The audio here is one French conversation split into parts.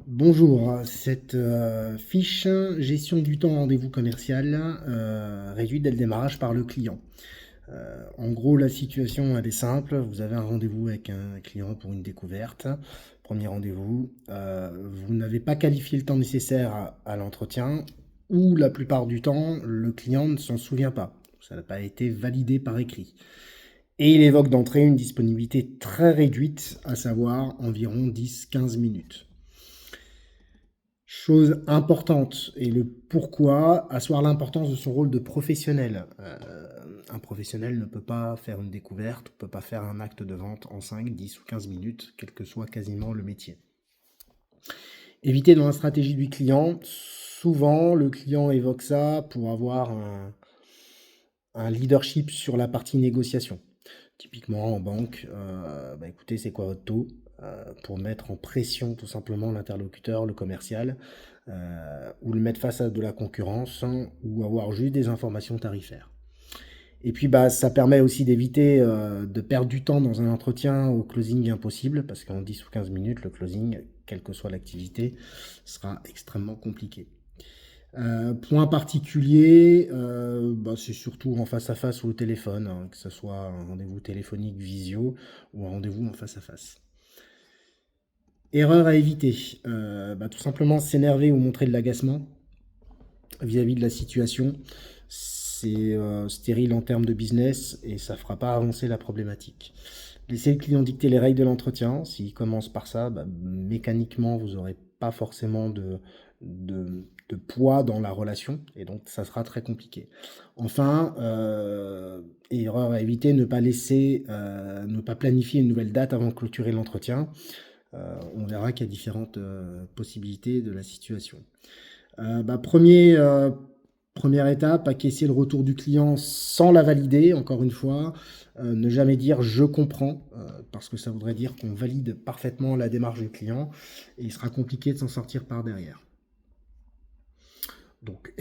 Bonjour, cette fiche gestion du temps rendez-vous commercial réduite dès le démarrage par le client. En gros, la situation elle est simple. Vous avez un rendez-vous avec un client pour une découverte. Premier rendez-vous. Vous n'avez pas qualifié le temps nécessaire à l'entretien ou la plupart du temps, le client ne s'en souvient pas. Ça n'a pas été validé par écrit. Et il évoque d'entrée une disponibilité très réduite, à savoir environ 10-15 minutes. Chose importante et le pourquoi, asseoir l'importance de son rôle de professionnel. Un professionnel ne peut pas faire une découverte, ne peut pas faire un acte de vente en 5, 10 ou 15 minutes, quel que soit quasiment le métier. Éviter dans la stratégie du client, souvent le client évoque ça pour avoir un leadership sur la partie négociation. Typiquement en banque, écoutez, c'est quoi votre taux? Pour mettre en pression tout simplement l'interlocuteur, le commercial, ou le mettre face à de la concurrence, hein, ou avoir juste des informations tarifaires. Et puis ça permet aussi d'éviter de perdre du temps dans un entretien au closing impossible, parce qu'en 10 ou 15 minutes, le closing, quelle que soit l'activité, sera extrêmement compliqué. Point particulier, c'est surtout en face à face ou au téléphone, hein, que ce soit un rendez-vous téléphonique visio ou un rendez-vous en face à face. Erreur à éviter, tout simplement s'énerver ou montrer de l'agacement vis-à-vis de la situation. C'est stérile en termes de business et ça ne fera pas avancer la problématique. Laissez le client dicter les règles de l'entretien. S'il commence par ça, mécaniquement, vous n'aurez pas forcément de poids dans la relation et donc ça sera très compliqué. Enfin, erreur à éviter, ne pas planifier une nouvelle date avant de clôturer l'entretien. On verra qu'il y a différentes possibilités de la situation. Première étape, acquiescer le retour du client sans la valider, encore une fois. Ne jamais dire je comprends, parce que ça voudrait dire qu'on valide parfaitement la démarche du client et il sera compliqué de s'en sortir par derrière. Donc,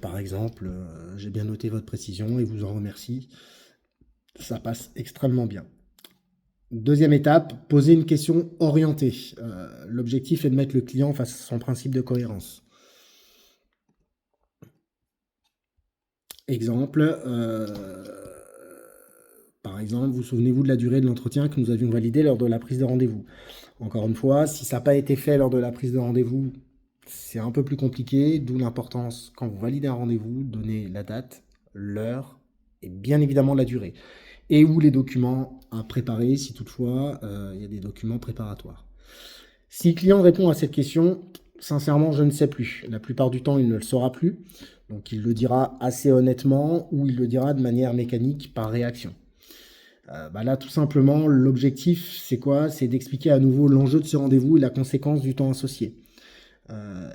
par exemple, j'ai bien noté votre précision et vous en remercie. Ça passe extrêmement bien. Deuxième étape, poser une question orientée. L'objectif est de mettre le client face à son principe de cohérence. Exemple, par exemple, vous souvenez-vous de la durée de l'entretien que nous avions validé lors de la prise de rendez-vous? Encore une fois, si ça n'a pas été fait lors de la prise de rendez-vous, c'est un peu plus compliqué, d'où l'importance, quand vous validez un rendez-vous, donner la date, l'heure et bien évidemment la durée. Et ou les documents à préparer, si toutefois il y a des documents préparatoires. Si le client répond à cette question, sincèrement, je ne sais plus. La plupart du temps, il ne le saura plus. Donc il le dira assez honnêtement ou il le dira de manière mécanique par réaction. Là, tout simplement, l'objectif, c'est quoi? C'est d'expliquer à nouveau l'enjeu de ce rendez-vous et la conséquence du temps associé.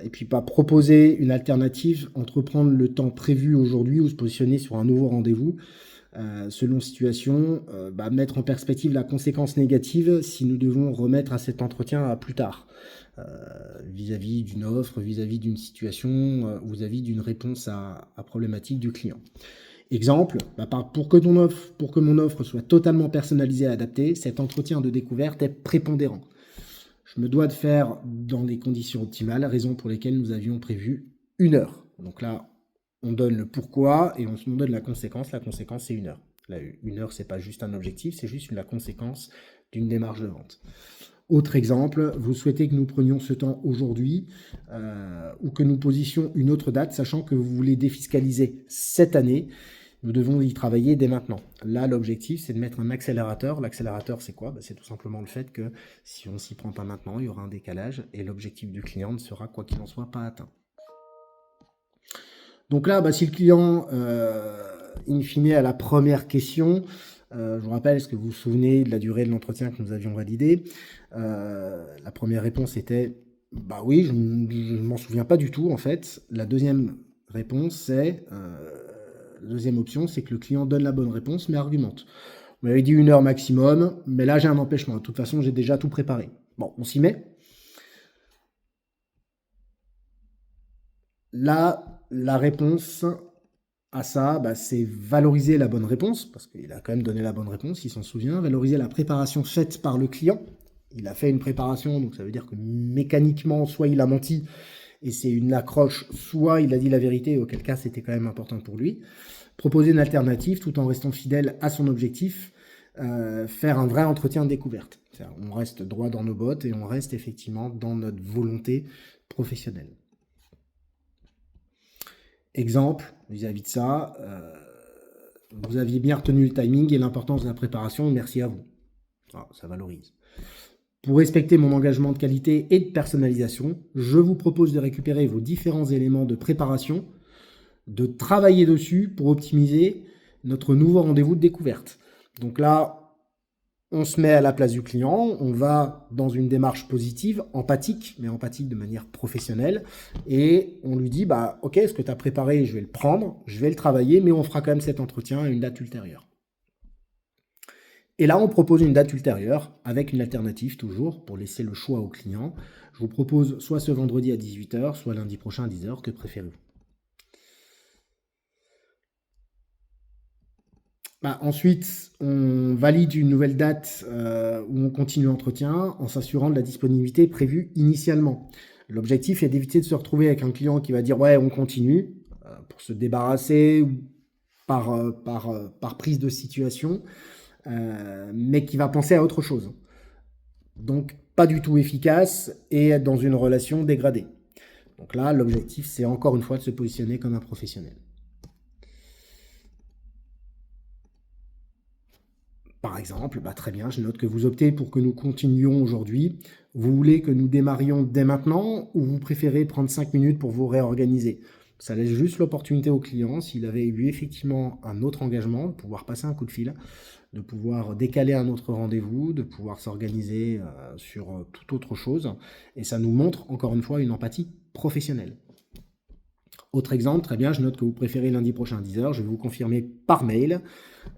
Et puis pas proposer une alternative, entreprendre le temps prévu aujourd'hui ou se positionner sur un nouveau rendez-vous. Selon situation, mettre en perspective la conséquence négative si nous devons remettre à cet entretien à plus tard, vis-à-vis d'une offre, vis-à-vis d'une situation, vis-à-vis d'une réponse à problématique du client. Exemple, pour que mon offre soit totalement personnalisée et adaptée, cet entretien de découverte est prépondérant. Je me dois de faire dans les conditions optimales, raison pour lesquelles nous avions prévu 1 heure. Donc là, on donne le pourquoi et on donne la conséquence. La conséquence, c'est 1 heure. Là, 1 heure, c'est pas juste un objectif, c'est juste la conséquence d'une démarche de vente. Autre exemple, vous souhaitez que nous prenions ce temps aujourd'hui ou que nous positions une autre date, sachant que vous voulez défiscaliser cette année. Nous devons y travailler dès maintenant. Là, l'objectif, c'est de mettre un accélérateur. L'accélérateur, c'est quoi? C'est tout simplement le fait que si on ne s'y prend pas maintenant, il y aura un décalage et l'objectif du client ne sera, quoi qu'il en soit, pas atteint. Donc là, si le client, in fine, à la première question, je vous rappelle, est-ce que vous vous souvenez de la durée de l'entretien que nous avions validé? La première réponse était oui, je ne m'en souviens pas du tout en fait. La deuxième réponse, c'est la deuxième option, c'est que le client donne la bonne réponse mais argumente. On m'avait dit 1 heure maximum, mais là j'ai un empêchement. De toute façon, j'ai déjà tout préparé. Bon, on s'y met. Là, la réponse à ça, c'est valoriser la bonne réponse, parce qu'il a quand même donné la bonne réponse, il s'en souvient, valoriser la préparation faite par le client il a fait une préparation, donc ça veut dire que mécaniquement, soit il a menti et c'est une accroche, soit il a dit la vérité, auquel cas c'était quand même important pour lui. Proposer une alternative tout en restant fidèle à son objectif, faire un vrai entretien de découverte. On reste droit dans nos bottes et on reste effectivement dans notre volonté professionnelle. Exemple, vis-à-vis de ça, vous aviez bien retenu le timing et l'importance de la préparation, merci à vous. Ça valorise. Pour respecter mon engagement de qualité et de personnalisation, je vous propose de récupérer vos différents éléments de préparation, de travailler dessus pour optimiser notre nouveau rendez-vous de découverte. Donc là, on se met à la place du client, on va dans une démarche positive, empathique, mais empathique de manière professionnelle, et on lui dit, bah ok, ce que tu as préparé, je vais le prendre, je vais le travailler, mais on fera quand même cet entretien à une date ultérieure. Et là, on propose une date ultérieure, avec une alternative toujours, pour laisser le choix au client. Je vous propose soit ce vendredi à 18h, soit lundi prochain à 10h, que préférez-vous? Ensuite, on valide une nouvelle date où on continue l'entretien en s'assurant de la disponibilité prévue initialement. L'objectif est d'éviter de se retrouver avec un client qui va dire ouais, on continue pour se débarrasser par prise de situation, mais qui va penser à autre chose. Donc pas du tout efficace et être dans une relation dégradée. Donc là, l'objectif, c'est encore une fois de se positionner comme un professionnel. Par exemple, très bien, je note que vous optez pour que nous continuions aujourd'hui. Vous voulez que nous démarrions dès maintenant ou vous préférez prendre 5 minutes pour vous réorganiser? Ça laisse juste l'opportunité au client, s'il avait eu effectivement un autre engagement, de pouvoir passer un coup de fil, de pouvoir décaler un autre rendez-vous, de pouvoir s'organiser sur toute autre chose. Et ça nous montre, encore une fois, une empathie professionnelle. Autre exemple, très bien, je note que vous préférez lundi prochain à 10h, je vais vous confirmer par mail.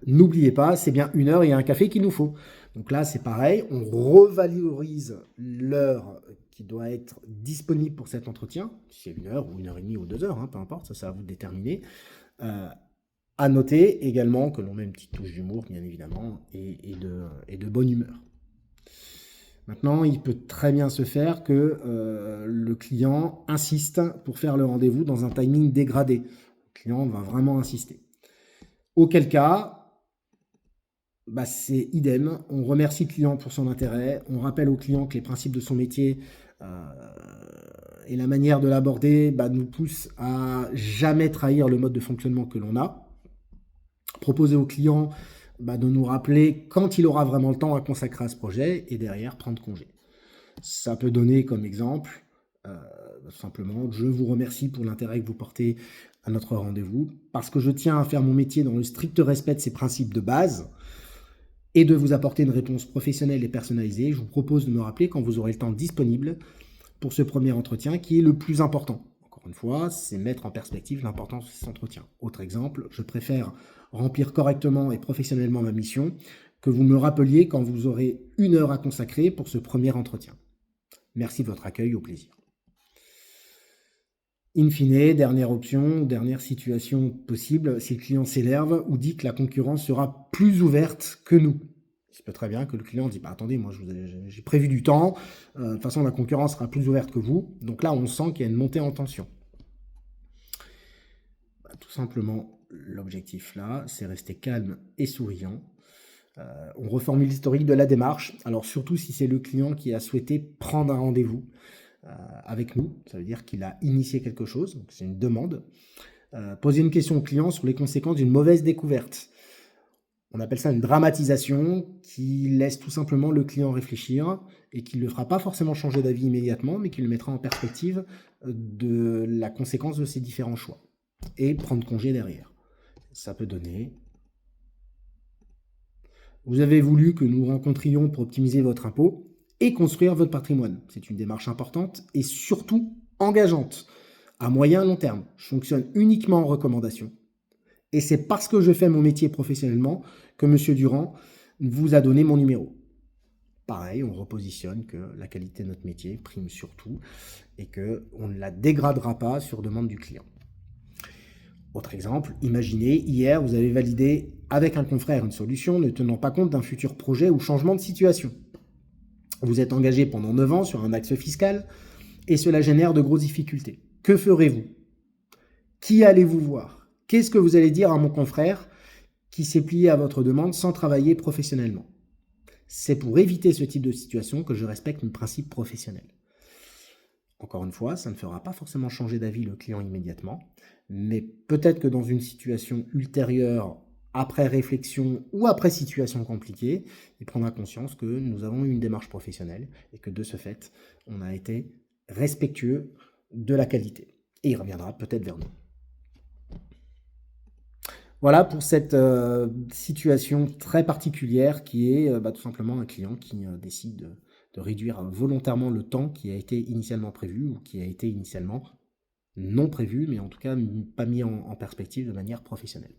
N'oubliez pas, c'est bien 1 heure et un café qu'il nous faut. Donc là, c'est pareil, on revalorise l'heure qui doit être disponible pour cet entretien, si c'est 1 heure ou 1h30 ou 2 heures, peu importe, ça c'est à vous de déterminer. À noter également que l'on met une petite touche d'humour, bien évidemment, et de bonne humeur. Maintenant, il peut très bien se faire que le client insiste pour faire le rendez-vous dans un timing dégradé. Le client va vraiment insister. Auquel cas, c'est idem. On remercie le client pour son intérêt. On rappelle au client que les principes de son métier et la manière de l'aborder nous poussent à jamais trahir le mode de fonctionnement que l'on a. Proposer au client de nous rappeler quand il aura vraiment le temps à consacrer à ce projet et derrière prendre congé. Ça peut donner comme exemple, simplement, je vous remercie pour l'intérêt que vous portez à notre rendez-vous, parce que je tiens à faire mon métier dans le strict respect de ces principes de base et de vous apporter une réponse professionnelle et personnalisée. Je vous propose de me rappeler quand vous aurez le temps disponible pour ce premier entretien qui est le plus important. Encore une fois, c'est mettre en perspective l'importance de cet entretien. Autre exemple, je préfère remplir correctement et professionnellement ma mission que vous me rappeliez quand vous aurez 1 heure à consacrer pour ce premier entretien. Merci de votre accueil, au plaisir. In fine, dernière option, dernière situation possible, si le client s'énerve ou dit que la concurrence sera plus ouverte que nous. Il peut très bien que le client dit attendez, moi j'ai prévu du temps, de toute façon la concurrence sera plus ouverte que vous. Donc là, on sent qu'il y a une montée en tension. Tout simplement, l'objectif là, c'est rester calme et souriant. On reformule l'historique de la démarche. Alors surtout si c'est le client qui a souhaité prendre un rendez-vous avec nous, ça veut dire qu'il a initié quelque chose, donc c'est une demande. Poser une question au client sur les conséquences d'une mauvaise découverte. On appelle ça une dramatisation qui laisse tout simplement le client réfléchir et qui ne le fera pas forcément changer d'avis immédiatement, mais qui le mettra en perspective de la conséquence de ses différents choix et prendre congé derrière. Ça peut donner: vous avez voulu que nous rencontrions pour optimiser votre impôt et construire votre patrimoine. C'est une démarche importante et surtout engageante, à moyen et long terme. Je fonctionne uniquement en recommandation. Et c'est parce que je fais mon métier professionnellement que M. Durand vous a donné mon numéro. Pareil, on repositionne que la qualité de notre métier prime surtout et qu'on ne la dégradera pas sur demande du client. Autre exemple, imaginez, hier, vous avez validé avec un confrère une solution ne tenant pas compte d'un futur projet ou changement de situation. Vous êtes engagé pendant 9 ans sur un axe fiscal et cela génère de grosses difficultés. Que ferez-vous? Qui allez-vous voir? Qu'est-ce que vous allez dire à mon confrère qui s'est plié à votre demande sans travailler professionnellement? C'est pour éviter ce type de situation que je respecte mes principes professionnels. Encore une fois, ça ne fera pas forcément changer d'avis le client immédiatement, mais peut-être que dans une situation ultérieure, après réflexion ou après situation compliquée, il prendra conscience que nous avons eu une démarche professionnelle et que de ce fait, on a été respectueux de la qualité. Et il reviendra peut-être vers nous. Voilà pour cette situation très particulière qui est tout simplement un client qui décide de réduire volontairement le temps qui a été initialement prévu ou qui a été initialement non prévu, mais en tout cas pas mis en perspective de manière professionnelle.